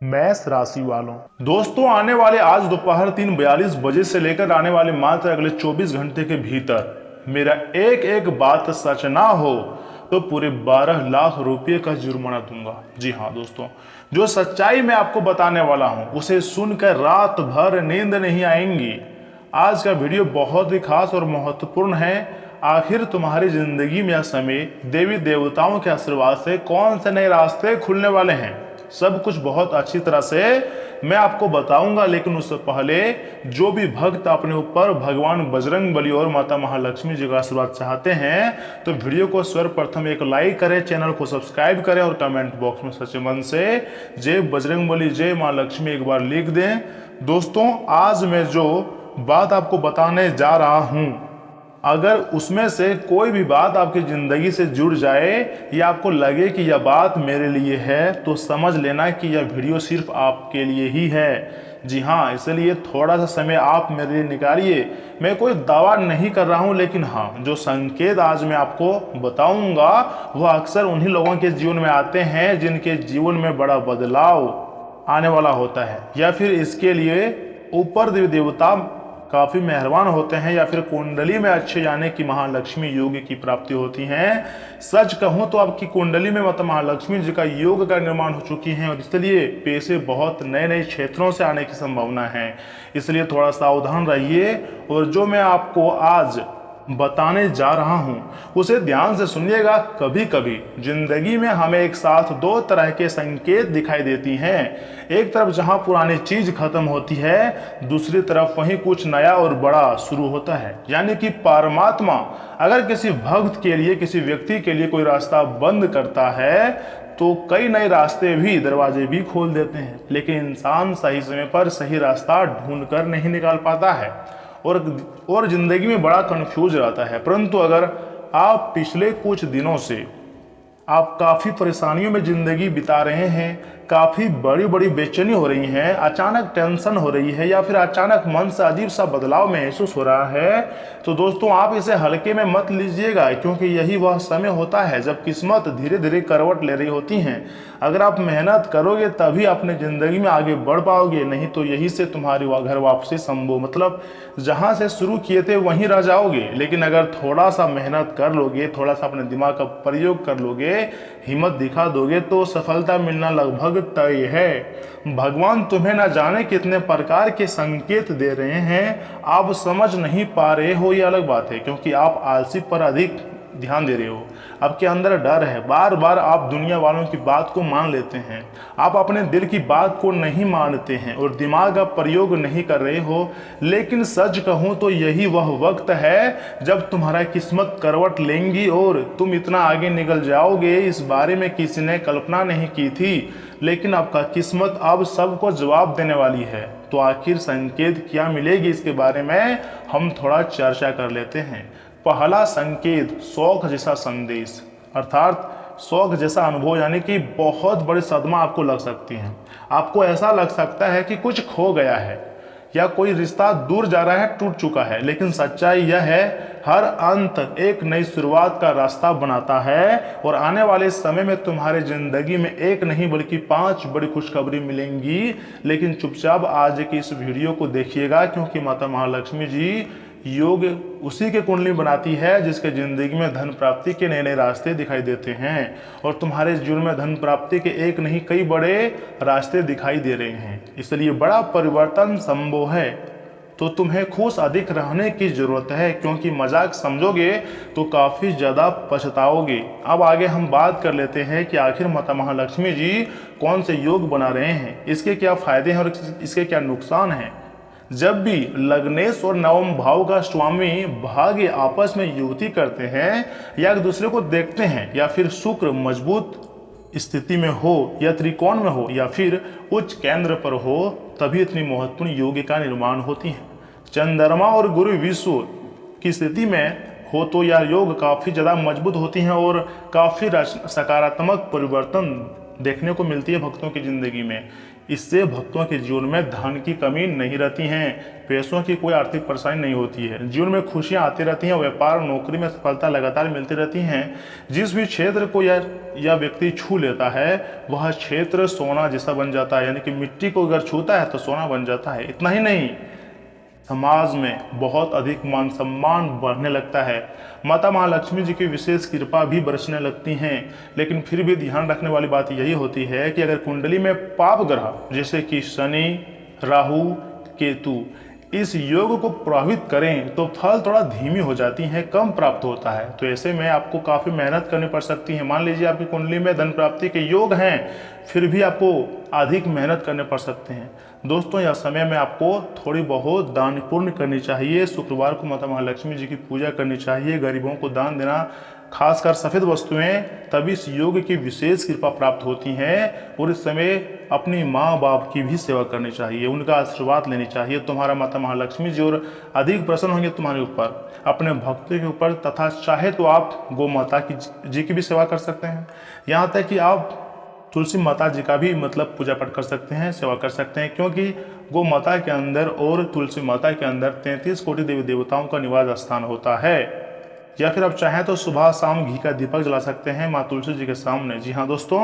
मेष राशि वालों, दोस्तों आने वाले आज दोपहर 3:42 बजे से लेकर आने वाले मात्र अगले 24 घंटे के भीतर मेरा एक एक बात सच ना हो तो पूरे 12 लाख रुपए का जुर्माना दूंगा। जी हाँ दोस्तों, जो सच्चाई मैं आपको बताने वाला हूं उसे सुनकर रात भर नींद नहीं आएंगी। आज का वीडियो बहुत ही खास और महत्वपूर्ण है। आखिर तुम्हारी जिंदगी में यह समय देवी देवताओं के आशीर्वाद से कौन से नए रास्ते खुलने वाले हैं, सब कुछ बहुत अच्छी तरह से मैं आपको बताऊंगा। लेकिन उससे पहले जो भी भक्त अपने ऊपर भगवान बजरंगबली और माता महालक्ष्मी जी का आशीर्वाद चाहते हैं तो वीडियो को सर्वप्रथम एक लाइक करें, चैनल को सब्सक्राइब करें और कमेंट बॉक्स में सच्चे मन से जय बजरंगबली जय मां लक्ष्मी एक बार लिख दें। दोस्तों आज मैं जो बात आपको बताने जा रहा हूं, अगर उसमें से कोई भी बात आपकी ज़िंदगी से जुड़ जाए या आपको लगे कि यह बात मेरे लिए है तो समझ लेना कि यह वीडियो सिर्फ आपके लिए ही है। जी हाँ, इसलिए थोड़ा सा समय आप मेरे लिए निकालिए। मैं कोई दावा नहीं कर रहा हूँ, लेकिन हाँ जो संकेत आज मैं आपको बताऊँगा वह अक्सर उन्हीं लोगों के जीवन में आते हैं जिनके जीवन में बड़ा बदलाव आने वाला होता है, या फिर इसके लिए ऊपर देवी देवता काफ़ी मेहरबान होते हैं, या फिर कुंडली में अच्छे जाने की महालक्ष्मी योग की प्राप्ति होती है। सच कहूँ तो आपकी कुंडली में माता महालक्ष्मी जी का योग का निर्माण हो चुकी है और इसलिए पैसे बहुत नए नए क्षेत्रों से आने की संभावना है। इसलिए थोड़ा सावधान रहिए और जो मैं आपको आज बताने जा रहा हूं उसे ध्यान से सुनिएगा। कभी कभी जिंदगी में हमें एक साथ दो तरह के संकेत दिखाई देती हैं। एक तरफ जहां पुरानी चीज खत्म होती है, दूसरी तरफ वहीं कुछ नया और बड़ा शुरू होता है। यानी कि परमात्मा अगर किसी भक्त के लिए, किसी व्यक्ति के लिए कोई रास्ता बंद करता है तो कई नए रास्ते भी, दरवाजे भी खोल देते हैं। लेकिन इंसान सही समय पर सही रास्ता ढूंढ कर नहीं निकाल पाता है और जिंदगी में बड़ा कंफ्यूज रहता है। परंतु अगर आप पिछले कुछ दिनों से आप काफ़ी परेशानियों में ज़िंदगी बिता रहे हैं, काफ़ी बड़ी बड़ी बेचैनी हो रही है, अचानक टेंशन हो रही है या फिर अचानक मन से अजीब सा बदलाव महसूस हो रहा है, तो दोस्तों आप इसे हल्के में मत लीजिएगा, क्योंकि यही वह समय होता है जब किस्मत धीरे धीरे करवट ले रही होती हैं। अगर आप मेहनत करोगे तभी अपने ज़िंदगी में आगे बढ़ पाओगे, नहीं तो यही से तुम्हारी घर वापसी संभव, मतलब जहाँ से शुरू किए थे वहीं रह जाओगे। लेकिन अगर थोड़ा सा मेहनत कर लोगे, थोड़ा सा अपने दिमाग का प्रयोग कर लोगे, हिम्मत दिखा दोगे तो सफलता मिलना लगभग तय है। भगवान तुम्हें न जाने कितने प्रकार के संकेत दे रहे हैं, आप समझ नहीं पा रहे हो ये अलग बात है, क्योंकि आप आलसी पर अधिक ध्यान दे रहे हो। आपके अंदर डर है, बार बार आप दुनिया वालों की बात को मान लेते हैं, आप अपने दिल की बात को नहीं मानते हैं और दिमाग का प्रयोग नहीं कर रहे हो। लेकिन सच कहूँ तो यही वह वक्त है जब तुम्हारा किस्मत करवट लेंगी और तुम इतना आगे निकल जाओगे, इस बारे में किसी ने कल्पना नहीं की थी। लेकिन आपका किस्मत अब सबको जवाब देने वाली है। तो आखिर संकेत क्या मिलेगी, इसके बारे में हम थोड़ा चर्चा कर लेते हैं। पहला संकेत, शौक जैसा संदेश, अर्थात शौक जैसा अनुभव, यानी कि बहुत बड़ी सदमा आपको लग सकती है। आपको ऐसा लग सकता है कि कुछ खो गया है या कोई रिश्ता दूर जा रहा है, टूट चुका है। लेकिन सच्चाई यह है, हर अंत एक नई शुरुआत का रास्ता बनाता है और आने वाले समय में तुम्हारे जिंदगी में एक नहीं बल्कि 5 बड़ी खुशखबरी मिलेंगी। लेकिन चुपचाप आज की इस वीडियो को देखिएगा, क्योंकि माता महालक्ष्मी जी योग उसी के कुंडली बनाती है जिसके जिंदगी में धन प्राप्ति के नए नए रास्ते दिखाई देते हैं और तुम्हारे जीवन में धन प्राप्ति के एक नहीं कई बड़े रास्ते दिखाई दे रहे हैं। इसलिए बड़ा परिवर्तन संभव है, तो तुम्हें खुश अधिक रहने की जरूरत है, क्योंकि मजाक समझोगे तो काफ़ी ज़्यादा पछताओगे। अब आगे हम बात कर लेते हैं कि आखिर माता महालक्ष्मी जी कौन से योग बना रहे हैं, इसके क्या फ़ायदे हैं और इसके क्या नुकसान हैं। जब भी लग्नेश और नवम भाव का स्वामी भाग्य आपस में युति करते हैं या एक दूसरे को देखते हैं, या फिर शुक्र मजबूत स्थिति में हो या त्रिकोण में हो या फिर उच्च केंद्र पर हो, तभी इतनी महत्वपूर्ण योग का निर्माण होती है। चंद्रमा और गुरु विश्व की स्थिति में हो तो यह योग काफ़ी ज़्यादा मजबूत होती हैं और काफ़ी सकारात्मक परिवर्तन देखने को मिलती है भक्तों की जिंदगी में। इससे भक्तों के जीवन में धन की कमी नहीं रहती है, पैसों की कोई आर्थिक परेशानी नहीं होती है, जीवन में खुशियां आती रहती हैं, व्यापार नौकरी में सफलता लगातार मिलती रहती हैं। जिस भी क्षेत्र को यह व्यक्ति छू लेता है वह क्षेत्र सोना जैसा बन जाता है, यानी कि मिट्टी को अगर छूता है तो सोना बन जाता है। इतना ही नहीं, समाज में बहुत अधिक मान सम्मान बढ़ने लगता है, माता महालक्ष्मी जी की विशेष कृपा भी बरसने लगती हैं। लेकिन फिर भी ध्यान रखने वाली बात यही होती है कि अगर कुंडली में पाप ग्रह जैसे कि शनि, राहु, केतु इस योग को प्रभावित करें तो फल थोड़ा धीमी हो जाती है, कम प्राप्त होता है। तो ऐसे में आपको काफ़ी मेहनत करनी पड़ सकती है। मान लीजिए आपकी कुंडली में धन प्राप्ति के योग हैं, फिर भी आपको अधिक मेहनत करने पड़ सकते हैं। दोस्तों, यह समय में आपको थोड़ी बहुत दान पुण्य करनी चाहिए। शुक्रवार को माता महालक्ष्मी जी की पूजा करनी चाहिए, गरीबों को दान देना, खासकर सफ़ेद वस्तुएं, तभी इस योग की विशेष कृपा प्राप्त होती हैं। और इस समय अपनी माँ बाप की भी सेवा करनी चाहिए, उनका आशीर्वाद लेनी चाहिए। तुम्हारा माता महालक्ष्मी जी और अधिक प्रसन्न होंगे तुम्हारे ऊपर, अपने भक्तों के ऊपर। तथा चाहे तो आप गौ माता जी की भी सेवा कर सकते हैं, यहाँ तक कि आप तुलसी माता जी का भी पूजा पाठ कर सकते हैं, सेवा कर सकते हैं। क्योंकि गौ माता के अंदर और तुलसी माता के अंदर 33 कोटि देवी देवताओं का निवास स्थान होता है। या फिर आप चाहें तो सुबह शाम घी का दीपक जला सकते हैं माँ तुलसी जी के सामने। जी हाँ दोस्तों,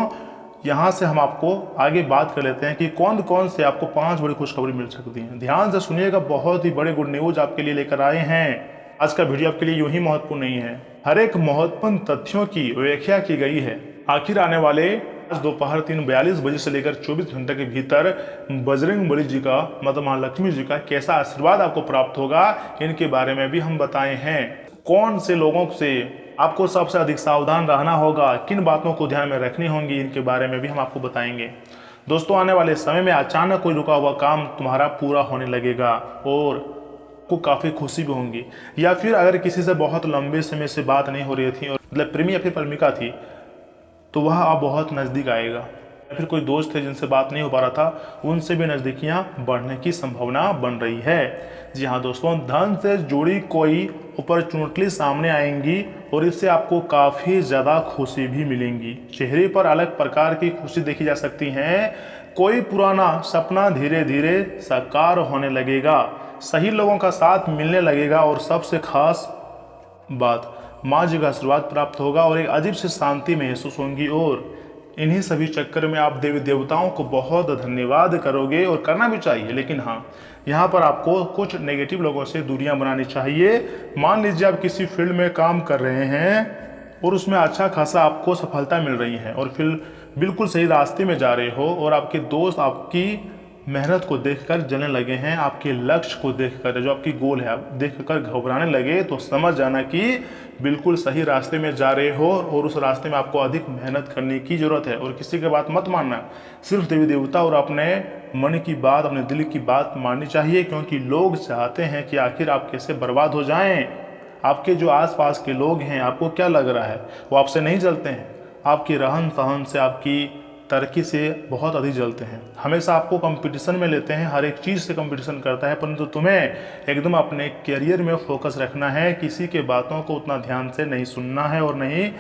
यहाँ से हम आपको आगे बात कर लेते हैं कि कौन कौन से आपको 5 बड़ी खुशखबरी मिल सकती हैं। ध्यान से सुनिएगा, बहुत ही बड़े गुड न्यूज आपके लिए लेकर आए हैं। आज का वीडियो आपके लिए यूं ही महत्वपूर्ण नहीं है, हर एक महत्वपूर्ण तथ्यों की व्याख्या की गई है। आखिर आने वाले आज दोपहर 3:42 बजे से लेकर 24 घंटे के भीतर बजरंगबली जी का, माता महालक्ष्मी जी का कैसा आशीर्वाद आपको प्राप्त होगा, इनके बारे में भी हम बताए हैं। कौन से लोगों से आपको सबसे अधिक सावधान रहना होगा, किन बातों को ध्यान में रखनी होंगी, इनके बारे में भी हम आपको बताएंगे। दोस्तों, आने वाले समय में अचानक कोई रुका हुआ काम तुम्हारा पूरा होने लगेगा और को काफ़ी खुशी भी होंगी। या फिर अगर किसी से बहुत लंबे समय से बात नहीं हो रही थी और प्रेमी या फिर प्रेमिका थी तो वह अब बहुत नज़दीक आएगा। या फिर कोई दोस्त थे जिनसे बात नहीं हो पा रहा था, उनसे भी नज़दीकियाँ बढ़ने की संभावना बन रही है। जी हाँ दोस्तों, धन से जुड़ी कोई अपॉर्चुनिटी सामने आएंगी और इससे आपको काफ़ी ज़्यादा खुशी भी मिलेंगी। चेहरे पर अलग प्रकार की खुशी देखी जा सकती है। कोई पुराना सपना धीरे धीरे साकार होने लगेगा, सही लोगों का साथ मिलने लगेगा और सबसे खास बात, माँ जी का आशीर्वाद प्राप्त होगा और एक अजीब सी शांति महसूस होगी। और इन्हीं सभी चक्कर में आप देवी देवताओं को बहुत धन्यवाद करोगे और करना भी चाहिए। लेकिन हाँ, यहाँ पर आपको कुछ नेगेटिव लोगों से दूरियां बनानी चाहिए। मान लीजिए आप किसी फील्ड में काम कर रहे हैं और उसमें अच्छा खासा आपको सफलता मिल रही है और फिर बिल्कुल सही रास्ते में जा रहे हो और आपके दोस्त आपकी मेहनत को देखकर जलने लगे हैं, आपके लक्ष्य को देखकर, जो आपकी गोल है, आप देखकर घबराने लगे, तो समझ जाना कि बिल्कुल सही रास्ते में जा रहे हो और उस रास्ते में आपको अधिक मेहनत करने की जरूरत है। और किसी की बात मत मानना, सिर्फ देवी देवता और अपने मन की बात, अपने दिल की बात माननी चाहिए। क्योंकि लोग चाहते हैं कि आखिर आप कैसे बर्बाद हो जाएं। आपके जो आसपास के लोग हैं, आपको क्या लग रहा है, वो आपसे नहीं जलते हैं, आपकी रहन सहन से, आपकी तरक्की से बहुत अधिक जलते हैं। हमेशा आपको कंपटीशन में लेते हैं, हर एक चीज़ से कंपटीशन करता है, परंतु तुम्हें एकदम अपने करियर में फोकस रखना है। किसी के बातों को उतना ध्यान से नहीं सुनना है और नहीं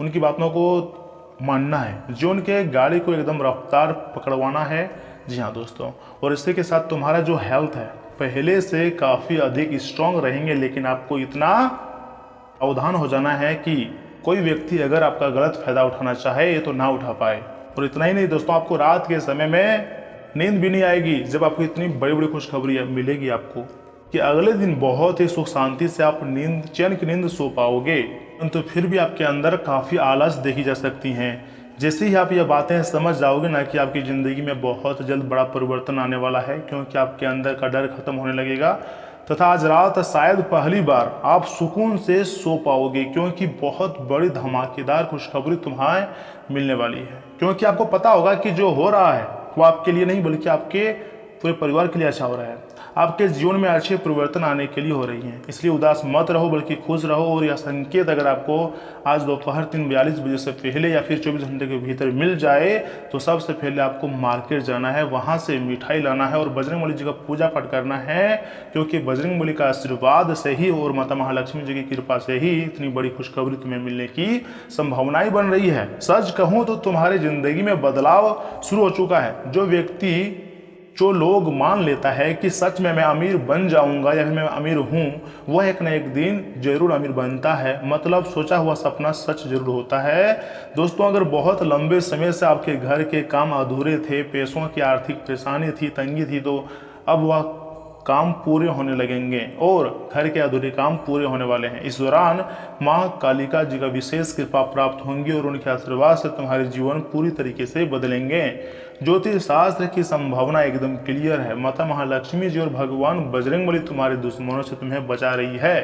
उनकी बातों को मानना है, जो उनके गाड़ी को एकदम रफ्तार पकड़वाना है। जी हाँ दोस्तों, और इसी के साथ तुम्हारा जो हेल्थ है पहले से काफ़ी अधिक स्ट्रांग रहेंगे। लेकिन आपको इतना सावधान हो जाना है कि कोई व्यक्ति अगर आपका गलत फायदा उठाना चाहे तो ना उठा पाए। और इतना ही नहीं दोस्तों, आपको रात के समय में नींद भी नहीं आएगी जब आपको इतनी बड़ी बड़ी खुशखबरी मिलेगी आपको कि अगले दिन बहुत ही सुख शांति से आप चैन की नींद सो पाओगे। तो फिर भी आपके अंदर काफ़ी आलस देखी जा सकती हैं। जैसे ही आप ये बातें समझ जाओगे ना कि आपकी ज़िंदगी में बहुत जल्द बड़ा परिवर्तन आने वाला है, क्योंकि आपके अंदर का डर खत्म होने लगेगा। तथा आज रात शायद पहली बार आप सुकून से सो पाओगे, क्योंकि बहुत बड़ी धमाकेदार खुशखबरी तुम्हें मिलने वाली है। क्योंकि आपको पता होगा कि जो हो रहा है वो आपके लिए नहीं बल्कि आपके पूरे परिवार के लिए अच्छा हो रहा है। आपके जीवन में अच्छे परिवर्तन आने के लिए हो रही हैं, इसलिए उदास मत रहो बल्कि खुश रहो। और यह संकेत अगर आपको आज दोपहर 3:42 बजे से पहले या फिर 24 घंटे के भीतर मिल जाए तो सबसे पहले आपको मार्केट जाना है, वहाँ से मिठाई लाना है और बजरंगबली जी का पूजा पाठ करना है, क्योंकि बजरंगबली का आशीर्वाद से ही और माता महालक्ष्मी जी की कृपा से ही इतनी बड़ी खुशखबरी तुम्हें मिलने की संभावनाएं बन रही है। सच कहूँ तो तुम्हारी जिंदगी में बदलाव शुरू हो चुका है। जो लोग मान लेता है कि सच में मैं अमीर बन जाऊंगा या फिर मैं अमीर हूं, वह एक न एक दिन जरूर अमीर बनता है। मतलब सोचा हुआ सपना सच जरूर होता है। दोस्तों, अगर बहुत लंबे समय से आपके घर के काम अधूरे थे, पैसों की आर्थिक परेशानी थी, तंगी थी, तो अब वह काम पूरे होने लगेंगे और घर के अधूरे काम पूरे होने वाले हैं। इस दौरान माँ कालिका जी का विशेष कृपा प्राप्त होंगी और उनके आशीर्वाद से तुम्हारे जीवन पूरी तरीके से बदलेंगे। ज्योतिष शास्त्र की संभावना एकदम क्लियर है। माता महालक्ष्मी जी और भगवान बजरंगबली तुम्हारे दुश्मनों से तुम्हें बचा रही है,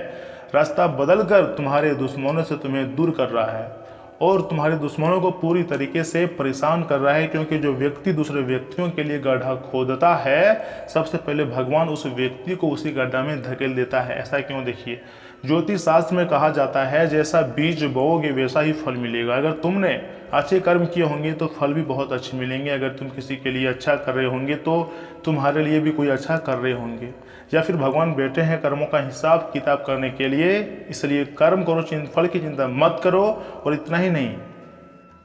रास्ता बदलकर तुम्हारे दुश्मनों से तुम्हें दूर कर रहा है और तुम्हारे दुश्मनों को पूरी तरीके से परेशान कर रहा है। क्योंकि जो व्यक्ति दूसरे व्यक्तियों के लिए गड्ढा खोदता है, सबसे पहले भगवान उस व्यक्ति को उसी गड्ढा में धकेल देता है। ऐसा क्यों? देखिए, ज्योतिष शास्त्र में कहा जाता है जैसा बीज बोओगे वैसा ही फल मिलेगा। अगर तुमने अच्छे कर्म किए होंगे तो फल भी बहुत अच्छे मिलेंगे। अगर तुम किसी के लिए अच्छा कर रहे होंगे तो तुम्हारे लिए भी कोई अच्छा कर रहे होंगे। या फिर भगवान बैठे हैं कर्मों का हिसाब किताब करने के लिए, इसलिए कर्म करो, फल की चिंता मत करो। और इतना ही नहीं,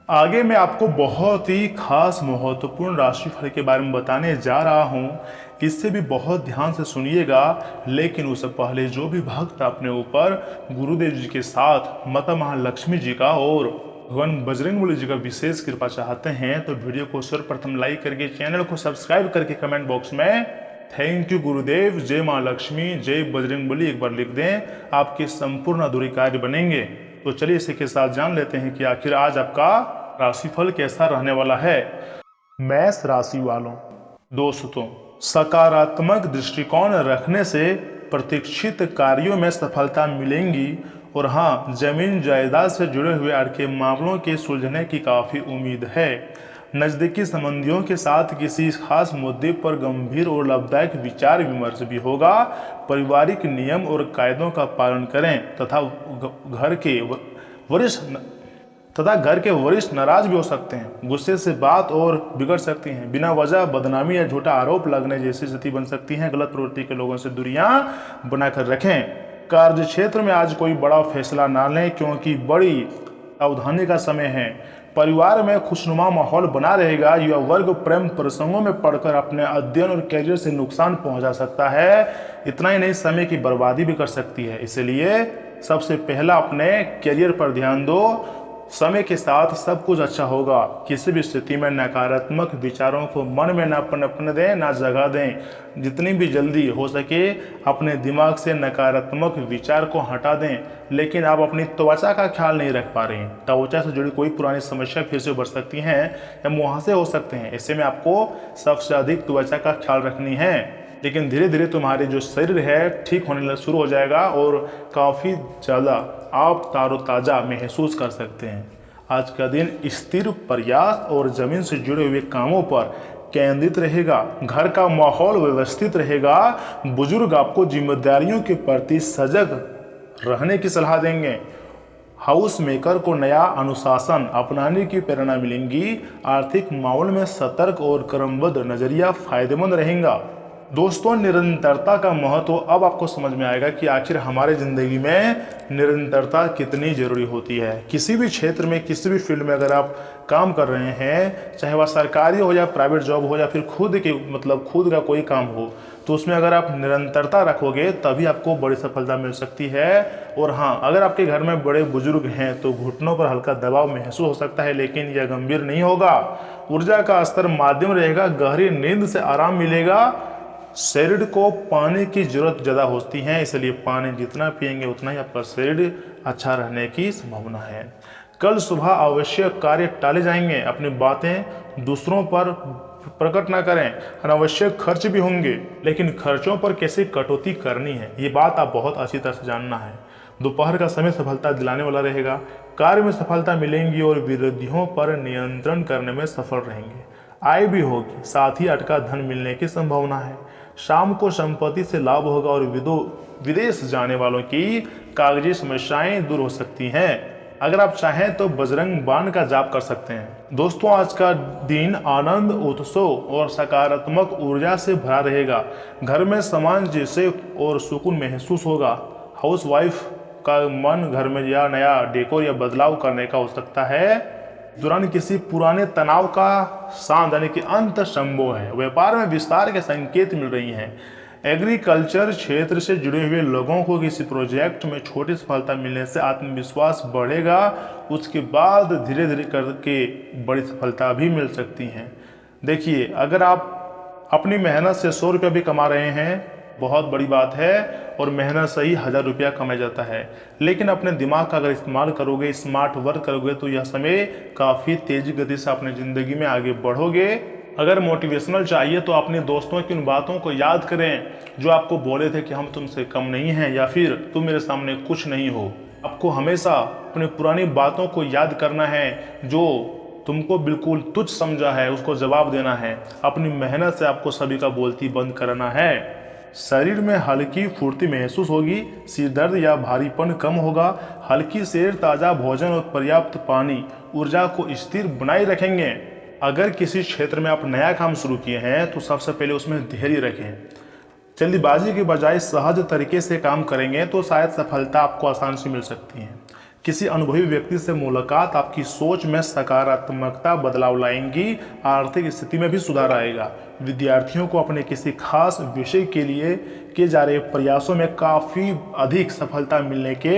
आगे मैं आपको बहुत ही खास महत्वपूर्ण राशिफल के बारे में बताने जा रहा हूं। इससे भी बहुत ध्यान से सुनिएगा। लेकिन उससे पहले जो भी भक्त अपने ऊपर गुरुदेव जी के साथ माता महालक्ष्मी जी का और भगवान बजरंगबली जी का विशेष कृपा चाहते हैं तो वीडियो को सर्वप्रथम लाइक करके चैनल को सब्सक्राइब करके कमेंट बॉक्स में थैंक यू गुरुदेव, जय माँ लक्ष्मी, जय बजरंगबली एक बार लिख दें। आपके संपूर्ण अधूरे कार्य बनेंगे। तो चलिए इसी के साथ जान लेते हैं कि आखिर आज आपका राशिफल कैसा रहने वाला है। मेष राशि वालों, दोस्तों, सकारात्मक दृष्टिकोण रखने से प्रतीक्षित कार्यों में सफलता मिलेंगी और हाँ, जमीन जायदाद से जुड़े हुए अड़के मामलों के सुलझने की काफ़ी उम्मीद है। नज़दीकी संबंधियों के साथ किसी खास मुद्दे पर गंभीर और लाभदायक विचार विमर्श भी होगा। पारिवारिक नियम और कायदों का पालन करें तथा घर के वरिष्ठ नाराज भी हो सकते हैं। गुस्से से बात और बिगड़ सकती हैं। बिना वजह बदनामी या झूठा आरोप लगने जैसी स्थिति बन सकती है। गलत प्रवृत्ति के लोगों से दूरियां बनाकर रखें। कार्य क्षेत्र में आज कोई बड़ा फैसला ना लें, क्योंकि बड़ी सावधानी का समय है। परिवार में खुशनुमा माहौल बना रहेगा। युवा वर्ग प्रेम प्रसंगों में पढ़कर अपने अध्ययन और कैरियर से नुकसान पहुंचा सकता है। इतना ही नहीं, समय की बर्बादी भी कर सकती है। इसलिए सबसे पहला अपने कैरियर पर ध्यान दो। समय के साथ सब कुछ अच्छा होगा। किसी भी स्थिति में नकारात्मक विचारों को मन में ना पनपने दें, ना जगा दें। जितनी भी जल्दी हो सके अपने दिमाग से नकारात्मक विचार को हटा दें। लेकिन आप अपनी त्वचा का ख्याल नहीं रख पा रहे हैं। त्वचा से जुड़ी कोई पुरानी समस्या फिर से बढ़ सकती हैं या मुहासे हो सकते हैं। ऐसे में आपको सबसे अधिक त्वचा का ख्याल रखनी है। लेकिन धीरे धीरे तुम्हारे जो शरीर है ठीक होने शुरू हो जाएगा और काफ़ी ज़्यादा आप तारोताज़ा महसूस कर सकते हैं। आज का दिन स्थिर प्रयास और ज़मीन से जुड़े हुए कामों पर केंद्रित रहेगा। घर का माहौल व्यवस्थित रहेगा। बुजुर्ग आपको जिम्मेदारियों के प्रति सजग रहने की सलाह देंगे। हाउस मेकर को नया अनुशासन अपनाने की प्रेरणा मिलेंगी। आर्थिक माहौल में सतर्क और क्रमबद्ध नजरिया फायदेमंद रहेगा। दोस्तों, निरंतरता का महत्व अब आपको समझ में आएगा कि आखिर हमारे ज़िंदगी में निरंतरता कितनी ज़रूरी होती है। किसी भी क्षेत्र में, किसी भी फील्ड में अगर आप काम कर रहे हैं, चाहे वह सरकारी हो या प्राइवेट जॉब हो या फिर खुद का कोई काम हो, तो उसमें अगर आप निरंतरता रखोगे तभी आपको बड़ी सफलता मिल सकती है। और हाँ, अगर आपके घर में बड़े बुजुर्ग हैं तो घुटनों पर हल्का दबाव महसूस हो सकता है, लेकिन यह गंभीर नहीं होगा। ऊर्जा का स्तर माध्यम रहेगा। गहरी नींद से आराम मिलेगा। शरीर को पानी की जरूरत ज़्यादा होती है, इसलिए पानी जितना पिएंगे उतना ही आपका शरीर अच्छा रहने की संभावना है। कल सुबह आवश्यक कार्य टाले जाएंगे। अपनी बातें दूसरों पर प्रकट ना करें। अनावश्यक खर्च भी होंगे, लेकिन खर्चों पर कैसे कटौती करनी है ये बात आप बहुत अच्छी तरह से जानना है। दोपहर का समय सफलता दिलाने वाला रहेगा। कार्य में सफलता मिलेंगी और विरोधियों पर नियंत्रण करने में सफल रहेंगे। आय भी होगी, साथ ही अटका धन मिलने की संभावना है। शाम को संपत्ति से लाभ होगा और विदेश जाने वालों की कागजी समस्याएं दूर हो सकती हैं। अगर आप चाहें तो बजरंग बाण का जाप कर सकते हैं। दोस्तों, आज का दिन आनंद, उत्सव और सकारात्मक ऊर्जा से भरा रहेगा। घर में सामंजस्य और सुकून महसूस होगा। हाउस वाइफ का मन घर में या नया डेकोर या बदलाव करने का हो सकता है। दौरान किसी पुराने तनाव का शांत यानी कि अंत संभव है। व्यापार में विस्तार के संकेत मिल रही हैं। एग्रीकल्चर क्षेत्र से जुड़े हुए लोगों को किसी प्रोजेक्ट में छोटी सफलता मिलने से आत्मविश्वास बढ़ेगा। उसके बाद धीरे धीरे करके बड़ी सफलता भी मिल सकती हैं। देखिए, अगर आप अपनी मेहनत से 100 रुपया भी कमा रहे हैं, बहुत बड़ी बात है, और मेहनत से ही 1000 रुपया कमाया जाता है। लेकिन अपने दिमाग का अगर इस्तेमाल करोगे, स्मार्ट वर्क करोगे, तो यह समय काफ़ी तेजी गति से अपने ज़िंदगी में आगे बढ़ोगे। अगर मोटिवेशनल चाहिए तो अपने दोस्तों की उन बातों को याद करें जो आपको बोले थे कि हम तुमसे कम नहीं हैं या फिर तुम मेरे सामने कुछ नहीं हो। आपको हमेशा अपनी पुरानी बातों को याद करना है। जो तुमको बिल्कुल तुच्छ समझा है उसको जवाब देना है। अपनी मेहनत से आपको सभी का बोलती बंद करना है। शरीर में हल्की फुर्ती महसूस होगी। सिर दर्द या भारीपन कम होगा। हल्की सैर, ताज़ा भोजन और पर्याप्त पानी ऊर्जा को स्थिर बनाए रखेंगे। अगर किसी क्षेत्र में आप नया काम शुरू किए हैं तो सबसे पहले उसमें धैर्य रखें। जल्दीबाजी के बजाय सहज तरीके से काम करेंगे तो शायद सफलता आपको आसानी से मिल सकती है। किसी अनुभवी व्यक्ति से मुलाकात आपकी सोच में सकारात्मकता बदलाव लाएंगी। आर्थिक स्थिति में भी सुधार आएगा। विद्यार्थियों को अपने किसी खास विषय के लिए किए जा रहे प्रयासों में काफ़ी अधिक सफलता मिलने के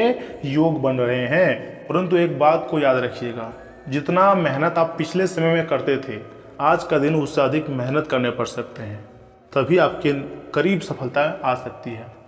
योग बन रहे हैं। परंतु एक बात को याद रखिएगा, जितना मेहनत आप पिछले समय में करते थे, आज का दिन उससे अधिक मेहनत करने पड़ सकते हैं, तभी आपके करीब सफलता आ सकती है।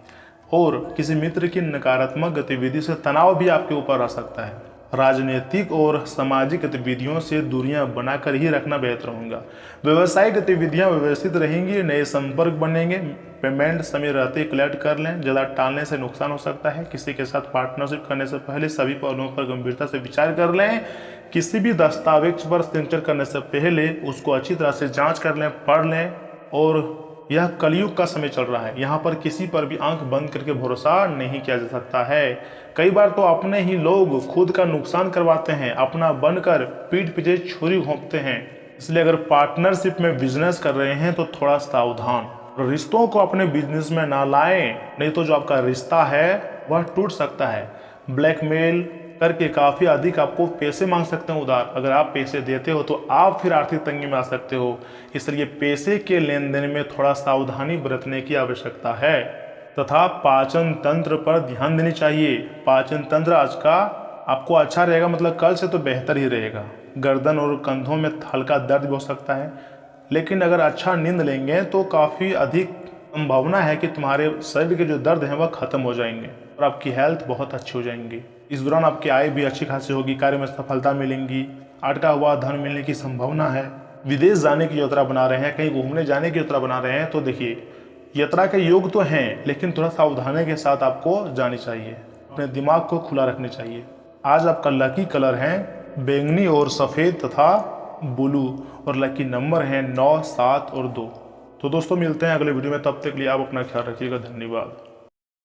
और किसी मित्र की नकारात्मक गतिविधि से तनाव भी आपके ऊपर आ सकता है। राजनीतिक और सामाजिक गतिविधियों से दूरियां बनाकर ही रखना बेहतर होगा। व्यवसायिक गतिविधियां व्यवस्थित रहेंगी। नए संपर्क बनेंगे। पेमेंट समय रहते कलेक्ट कर लें। ज़्यादा टालने से नुकसान हो सकता है। किसी के साथ पार्टनरशिप करने से पहले सभी पहलुओं पर गंभीरता से विचार कर लें। किसी भी दस्तावेज पर सिग्नेचर करने से पहले उसको अच्छी तरह से जांच कर लें, पढ़ लें। और यह कलयुग का समय चल रहा है, यहाँ पर किसी पर भी आंख बंद करके भरोसा नहीं किया जा सकता है। कई बार तो अपने ही लोग खुद का नुकसान करवाते हैं, अपना बनकर पीठ पीछे छुरी घोंपते हैं। इसलिए अगर पार्टनरशिप में बिजनेस कर रहे हैं तो थोड़ा सावधान। रिश्तों को अपने बिजनेस में ना लाएं, नहीं तो जो आपका रिश्ता है वह टूट सकता है। ब्लैकमेल करके काफ़ी अधिक आपको पैसे मांग सकते हैं उधार। अगर आप पैसे देते हो तो आप फिर आर्थिक तंगी में आ सकते हो। इसलिए पैसे के लेन देन में थोड़ा सावधानी बरतने की आवश्यकता है। तथा पाचन तंत्र पर ध्यान देनी चाहिए। पाचन तंत्र आज का आपको अच्छा रहेगा, मतलब कल से तो बेहतर ही रहेगा। गर्दन और कंधों में हल्का दर्द भी हो सकता है, लेकिन अगर अच्छा नींद लेंगे तो काफ़ी अधिक संभावना है कि तुम्हारे शरीर के जो दर्द हैं वह खत्म हो जाएंगे और आपकी हेल्थ बहुत अच्छी हो जाएंगी। इस दौरान आपकी आय भी अच्छी खासी होगी। कार्य में सफलता मिलेंगी। अटका हुआ धन मिलने की संभावना है। विदेश जाने की यात्रा बना रहे हैं, कहीं घूमने जाने की यात्रा बना रहे हैं, तो देखिए यात्रा के योग तो हैं, लेकिन थोड़ा सावधानी के साथ आपको जानी चाहिए। अपने दिमाग को खुला रखना चाहिए। आज आपका लकी कलर है बैंगनी और सफ़ेद तथा ब्लू, और लकी नंबर है 9, 7 और 2। तो दोस्तों, मिलते हैं अगले वीडियो में। तब तक के लिए आप अपना ख्याल रखिएगा। धन्यवाद।